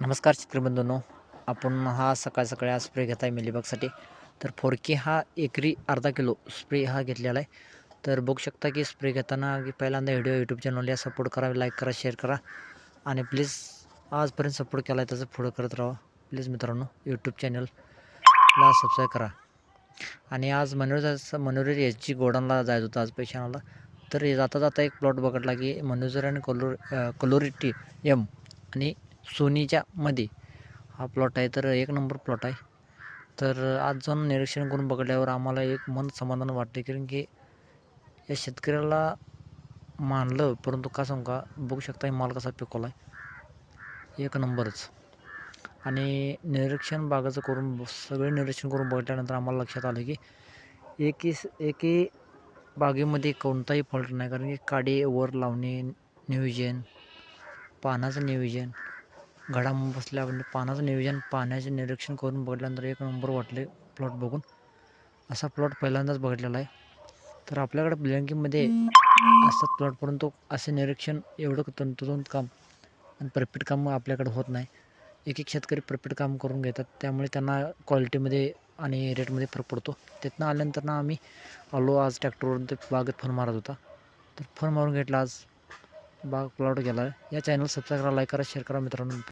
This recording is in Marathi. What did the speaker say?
नमस्कार शेतकरी बंधूंनो, आपण हा सकाळी आज स्प्रे घेत आहे मिलीबगसाठी. तर फोरकी हा एकरी अर्धा किलो स्प्रे हा घेतलेला आहे. तर बघू शकता की स्प्रे घेताना पहिल्यांदा व्हिडिओ यूट्यूब चॅनलला सपोर्ट करा, लाईक करा, शेअर करा आणि प्लीज आजपर्यंत सपोर्ट केला आहे त्याचं पुढं करत राहा. प्लीज मित्रांनो यूट्यूब चॅनलला सबस्क्राईब करा. आणि आज मनोरी एस जी गोडाऊनला जायचं होतं आज पैसे आणायला. तर जाता जाता एक प्लॉट बघितला की मनोजर आणि कलोरिटी एम आणि सोनीच्या मध्ये हा प्लॉट आहे. तर एक नंबर प्लॉट आहे. तर आज जाऊन निरीक्षण करून बघितल्यावर आम्हाला एक मन समाधान वाटते, कारण की या शेतकऱ्याला मानलं. परंतु का सांगू का, बघू शकता माल कसा पिकवला आहे, एक नंबरच. आणि निरीक्षण बागाचं सगळे निरीक्षण करून बघितल्यानंतर आम्हाला लक्षात आलं की एकही बागेमध्ये कोणताही फॉल्ट नाही. कारण की काडी वर लावणे, नियोजन, पानाचं नियोजन, घडा बसल्या पानाचं नियोजन, पाण्याचे निरीक्षण करून बघितल्यानंतर एक नंबर वाटले प्लॉट बघून. असा प्लॉट पहिल्यांदाच बघितलेला आहे. तर आपल्याकडे ब्लँकिंगमध्ये असतात प्लॉट, परंतु असे निरीक्षण एवढं तंतोतंत काम आणि परफेक्ट काम आपल्याकडे होत नाही. एक शेतकरी परफेक्ट काम करून घेतात, त्यामुळे त्यांना क्वालिटीमध्ये आणि रेटमध्ये फरक पडतो. तिथनं आल्यानंतर आम्ही आलो आज ट्रॅक्टरवरून. ते बागेत फन मारत होता, तर फन मारून घेतला. आज बाग प्लॉट गेला. या चॅनल सबस्क्राईब करा, लाईक करा, शेअर करा मित्रांनो.